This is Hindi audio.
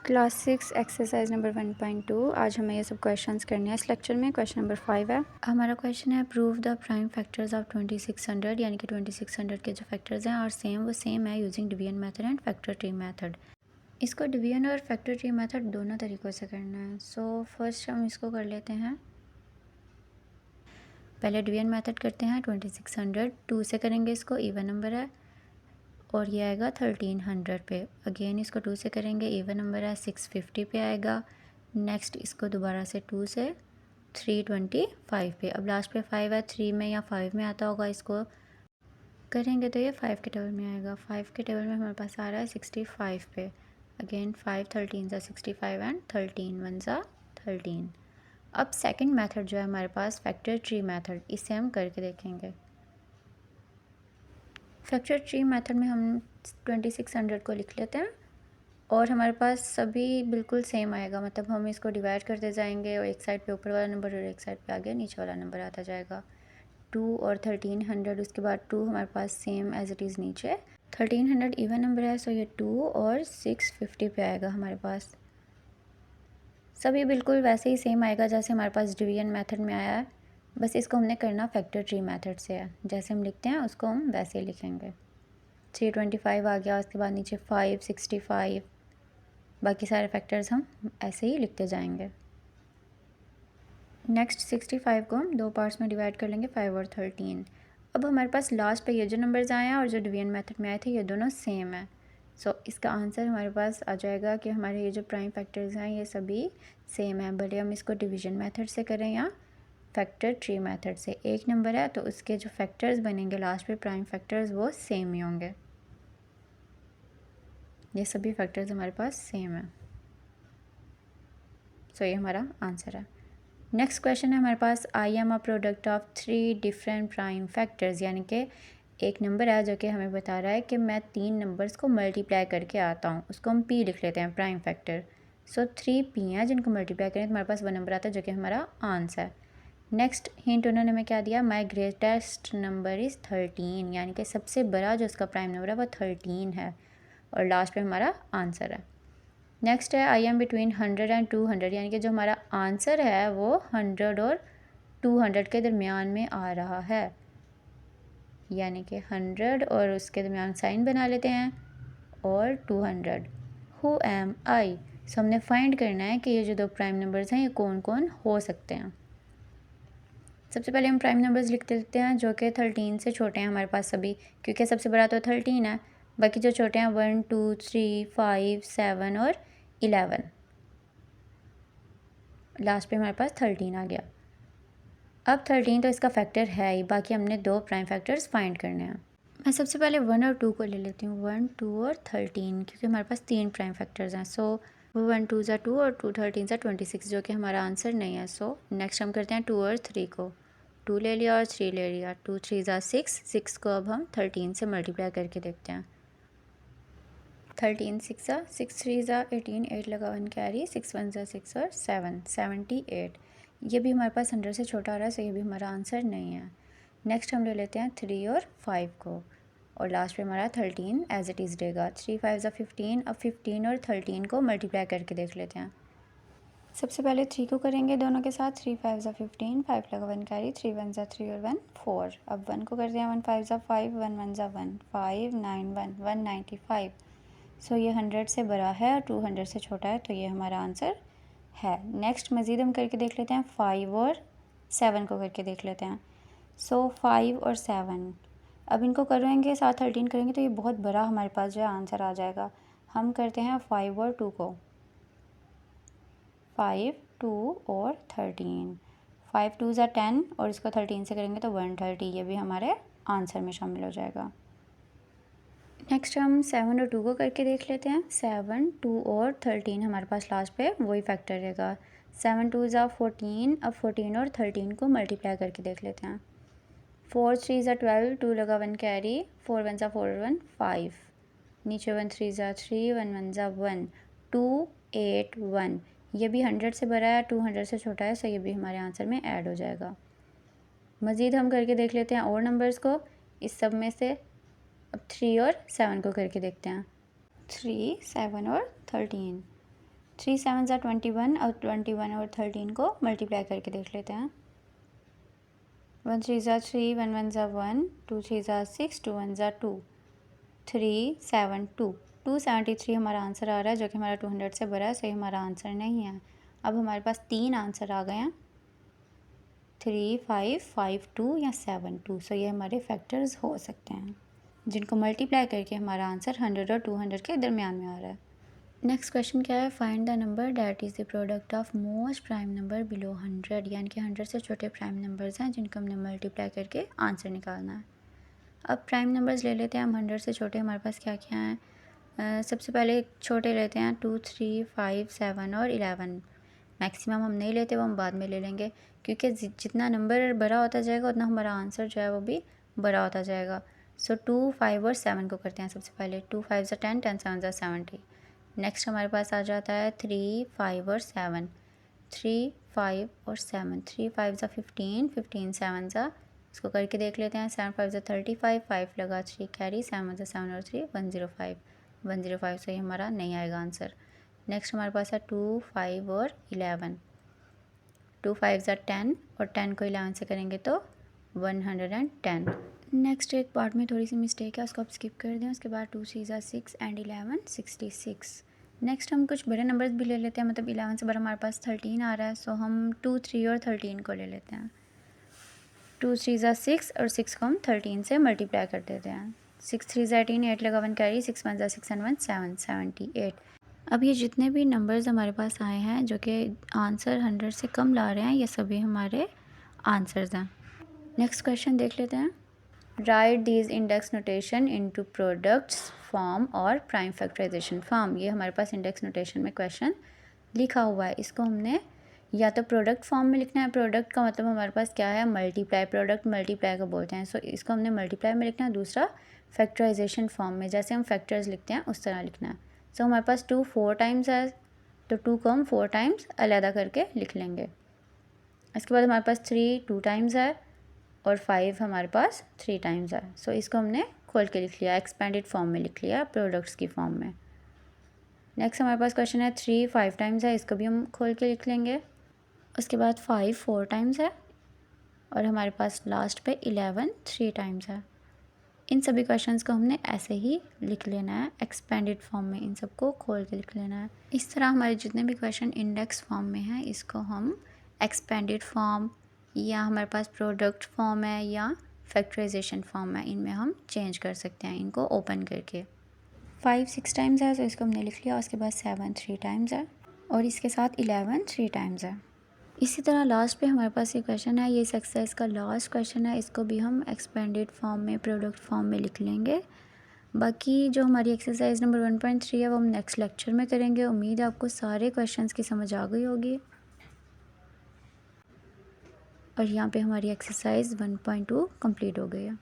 Class 6 exercise number 1.2। आज हमें ये सब क्वेश्चंस करने हैं इस लेक्चर में। क्वेश्चन नंबर 5 है। हमारा क्वेश्चन है prove the prime factors of 2600, यानी कि 2600 के जो फैक्टर्स हैं और वो सेम है using division method and factor tree method. इसको डिवीजन और फैक्टर ट्री मेथड दोनों तरीक़ों से करना है। सो फर्स्ट हम इसको कर लेते हैं। पहले डिवीजन मेथड करते हैं। 2600 2 से करेंगे, इसको इवन नंबर है और ये आएगा 1300 पे। अगेन इसको 2 से करेंगे, इवन नंबर है, 650 पे आएगा। नेक्स्ट इसको दोबारा से 2 से 325 पे। अब लास्ट पे 5 है, 3 में या 5 में आता होगा, इसको करेंगे तो ये 5 के टेबल में आएगा। 5 के टेबल में हमारे पास आ रहा है 65 पे। अगेन 5 13 ज़ा 65 एंड 13 1 ज़ा 13। अब सेकंड मेथड जो है हमारे पास फैक्टर ट्री मेथड, इससे हम करके देखेंगे। फैक्टर ट्री मेथड में हम 2600 को लिख लेते हैं और हमारे पास सभी बिल्कुल सेम आएगा, मतलब हम इसको डिवाइड करते जाएंगे और एक साइड पे ऊपर वाला नंबर और एक साइड पे आगे नीचे वाला नंबर आता जाएगा। 2 और 1300, उसके बाद 2 हमारे पास सेम एज इट इज़ नीचे। 1300 इवन नंबर है, सो ये 2 और 650 पे आएगा हमारे पास। सभी बिल्कुल वैसे ही सेम आएगा जैसे हमारे पास डिवीजन मेथड में आया है, बस इसको हमने करना फैक्टर ट्री मेथड से है। जैसे हम लिखते हैं उसको हम वैसे ही लिखेंगे। 325 आ गया, उसके बाद नीचे 5 65, बाकी सारे फैक्टर्स हम ऐसे ही लिखते जाएंगे। नेक्स्ट 65 को हम दो पार्ट्स में डिवाइड कर लेंगे, 5 और 13। अब हमारे पास लास्ट पे ये जो नंबर्स आए हैं और जो डिवीजन मेथड में आए थे ये दोनों सेम है। सो इसका आंसर हमारे पास आ जाएगा कि हमारे ये जो प्राइम फैक्टर्स हैं ये सभी सेम है, भले हम इसको डिवीजन मेथड से करें या फैक्टर ट्री मेथड से। एक नंबर है तो उसके जो फैक्टर्स बनेंगे लास्ट पे प्राइम फैक्टर्स वो सेम ही होंगे। ये सभी फैक्टर्स हमारे पास सेम है। सो ये हमारा आंसर है। नेक्स्ट क्वेश्चन है हमारे पास, I am a product of 3 different prime factors, यानी कि एक नंबर है जो कि हमें बता रहा है कि मैं 3 नंबर्स को मल्टीप्लाई करके आता हूँ, उसको हम पी लिख लेते हैं, प्राइम फैक्टर। सो 3 पी हैं जिनको मल्टीप्लाई करें तो हमारे पास वो नंबर आता है जो कि हमारा आंसर है। नेक्स्ट हिंट उन्होंने हमें क्या दिया, माई ग्रेटेस्ट नंबर इज़ 13, यानी कि सबसे बड़ा जो उसका प्राइम नंबर है वो 13 है और लास्ट पे हमारा आंसर है। नेक्स्ट है आई एम बिटवीन 100 एंड 200, यानी कि जो हमारा आंसर है वो 100 और 200 के दरमियान में आ रहा है, यानी कि 100 और उसके दरमियान साइन बना लेते हैं और 200। हु एम आई, सो हमने फाइंड करना है कि ये जो दो प्राइम नंबर्स हैं ये कौन कौन हो सकते हैं। सबसे पहले हम प्राइम नंबर्स लिख देते हैं जो कि 13 से छोटे हैं हमारे पास सभी, क्योंकि सबसे बड़ा तो 13 है, बाकी जो छोटे हैं 1 2 3 5 7 और 11। लास्ट पे हमारे पास 13 आ गया। अब 13 तो इसका फैक्टर है ही, बाकी हमने दो प्राइम फैक्टर्स फाइंड करने हैं। मैं सबसे पहले 1 और 2 को ले लेती हूँ, 1 2 और 13, क्योंकि हमारे पास 3 प्राइम फैक्टर्स हैं। सो 1 2 ज़ा 2 और 2 13 ज़ा 26, जो कि हमारा आंसर नहीं है। सो नेक्स्ट हम करते हैं 2 और 3 को। 2 ले लिया और 3 ले लिया, 2 3 ज़ा 6, 6 को अब हम 13 से मल्टीप्लाई करके देखते हैं। 13 6 ज़ा 6 3 ज़ा 18, 8 लगा 1 कैरी, 6 1 ज़ा 6 और 7 78। ये भी हमारे पास 100 से छोटा आ रहा है, सो ये भी हमारा आंसर नहीं है। नेक्स्ट हम ले लेते हैं 3 और 5 को और लास्ट पे हमारा 13 एज इट इज़ रहेगा। 3 5 ज़ा 15। अब 15 और 13 को मल्टीप्लाई करके देख लेते हैं। सबसे पहले 3 को करेंगे दोनों के साथ, 3 5 ज़ा 15, 5 लगा 1 कैरी, 3 1 ज़ा 3 और 1 4। अब 1 को करते हैं, 1 5 ज़ा 5, 1 1 ज़ा 1 5 9 1 195। सो ये 100 से बड़ा है और 200 से छोटा है, तो ये हमारा आंसर है। नेक्स्ट मज़ीद हम करके देख लेते हैं, 5 और 7 को करके देख लेते हैं। सो 5 और 7, अब इनको करेंगे साथ 13 करेंगे तो ये बहुत बड़ा हमारे पास जो है आंसर आ जाएगा। हम करते हैं 5 और 2 को, 5 2 और 13, 5 2 ज़ा 10 और इसको 13 से करेंगे तो 130, ये भी हमारे आंसर में शामिल हो जाएगा। नेक्स्ट हम 7 और 2 को करके देख लेते हैं। 7 2 और 13 हमारे पास लास्ट पे वही फैक्टर रहेगा। 7 2 ज़ा 14, अब 14 और 13 को मल्टीप्लाई करके देख लेते हैं। 4 3 ज़ा 12, 2 लगा 1 कैरी, 4 1 ज़ा 4 1 5, नीचे 1 3 ज़ा 3, 1 1 ज़ा 1 2 8 1। ये भी 100 से बड़ा है, 200 से छोटा है, सो ये भी हमारे आंसर में ऐड हो जाएगा। मज़ीद हम करके देख लेते हैं और नंबर्स को इस सब में से। अब 3 और 7 को करके देखते हैं, 3 7 और 13। 3 7 ज़ा 21 और 21 और 13 को मल्टीप्लाई करके देख लेते हैं। 1 3 ज़ा 3, 1 1 ज़ा 1, 2 3 ज़ा 6, 2 1 ज़ा 2, 3 7 2, 273 हमारा आंसर आ रहा है, जो कि हमारा 200 से बड़ा है, सो ये हमारा आंसर नहीं है। अब हमारे पास 3 आंसर आ गए हैं, 3 5 5 2 या 7 2। सो ये हमारे फैक्टर्स हो सकते हैं जिनको मल्टीप्लाई करके हमारा आंसर 100 और 200 के दरमियान में आ रहा है। नेक्स्ट क्वेश्चन क्या है, find the number that is the product of most prime number below 100, यानी कि 100 से छोटे प्राइम नंबर्स हैं जिनको हमने मल्टीप्लाई करके आंसर निकालना है। अब प्राइम नंबर्स ले लेते हैं हम, 100 से छोटे हमारे पास क्या क्या हैं। सबसे पहले छोटे लेते हैं 2 3 5 7 और 11। मैक्सिमम हम नहीं लेते, वो हम बाद में ले लेंगे, क्योंकि जितना नंबर बड़ा होता जाएगा उतना हमारा आंसर जो है वो भी बड़ा होता जाएगा। सो 2 5 और 7 को करते हैं सबसे पहले। 2 5 ज़ा 10, 10 7 ज़ा 70। नेक्स्ट हमारे पास आ जाता है 3 5 और 7, 3 5 और 7, 3 5 ज़ा 15, 15 7 ज़ा, इसको करके देख लेते हैं। 7 5 ज़ा 35, 5 लगा 3 कैरी, 7 ज़ा 7 और 3 105, 105 से ही हमारा नहीं आएगा आंसर। नेक्स्ट हमारे पास है 2 5 और 11, 2 5 ज़ा 10 और 10 को 11 से करेंगे तो 110। नेक्स्ट एक पार्ट में थोड़ी सी मिस्टेक है, उसको आप स्किप कर दें। उसके बाद 2 3 ज़ा 6 एंड 11 66। नेक्स्ट हम कुछ बड़े नंबर्स भी ले लेते हैं, मतलब 11 से बड़ा हमारे पास 13 आ रहा है, सो हम 2 3 और 13 को ले लेते हैं। 2 3 ज़ा 6 और 6 को हम 13 से मल्टीप्लाई कर देते हैं। 6 3 ज़ा 18, 8 लगा 1 कैरी, 6 1 ज़ा 6 एंड 1 7, 78। अब ये जितने भी नंबर्स हमारे पास आए हैं जो कि आंसर 100 से कम ला रहे हैं, ये सभी हमारे आंसर्स हैं। नेक्स्ट क्वेश्चन देख लेते हैं। Right these index notation into products form और प्राइम फैक्टराइजेशन फॉर्म। ये हमारे पास इंडेक्स नोटेशन में क्वेश्चन लिखा हुआ है, इसको हमने या तो प्रोडक्ट फॉर्म में लिखना है। प्रोडक्ट का मतलब हमारे पास क्या है, मल्टीप्लाई। प्रोडक्ट मल्टीप्लाई को बोलते हैं, सो इसको हमने मल्टीप्लाई में लिखना है। दूसरा फैक्टराइजेशन फॉर्म में, जैसे हम फैक्टर्स लिखते हैं उस तरह लिखना है। सो हमारे पास 2 4 टाइम्स है, तो 2 को हम 4 टाइम्स अलहदा करके लिख लेंगे। इसके बाद हमारे पास 3 2 टाइम्स है और 5 हमारे पास 3 टाइम्स है, सो इसको हमने खोल के लिख लिया, एक्सपेंडेड फॉर्म में लिख लिया, प्रोडक्ट्स की फॉर्म में। नेक्स्ट हमारे पास क्वेश्चन है 3 5 टाइम्स है, इसको भी हम खोल के लिख लेंगे। उसके बाद 5 4 टाइम्स है और हमारे पास लास्ट पे 11 3 टाइम्स है। इन सभी क्वेश्चंस को हमने ऐसे ही लिख लेना है, एक्सपेंडेड फॉर्म में इन सबको खोल के लिख लेना है। इस तरह हमारे जितने भी क्वेश्चन इंडेक्स फॉर्म में हैं, इसको हम एक्सपेंडेड फॉर्म या हमारे पास प्रोडक्ट फॉर्म है या फैक्टराइजेशन फॉर्म है, इनमें हम चेंज कर सकते हैं इनको ओपन करके। 5 6 टाइम्स है, तो इसको हमने लिख लिया। उसके बाद 7 3 टाइम्स है और इसके साथ 11 3 टाइम्स है। इसी तरह लास्ट पे हमारे पास ये क्वेश्चन है, ये इस एक्सरसाइज का लास्ट क्वेश्चन है, इसको भी हम एक्सपेंडेड फॉर्म में प्रोडक्ट फॉर्म में लिख लेंगे। बाकी जो हमारी एक्सरसाइज नंबर 1.3 है वो हम नेक्स्ट लेक्चर में करेंगे। उम्मीद है आपको सारे क्वेश्चंस की समझ आ गई होगी। और यहाँ पे हमारी एक्सरसाइज 1.2 कंप्लीट हो गई है।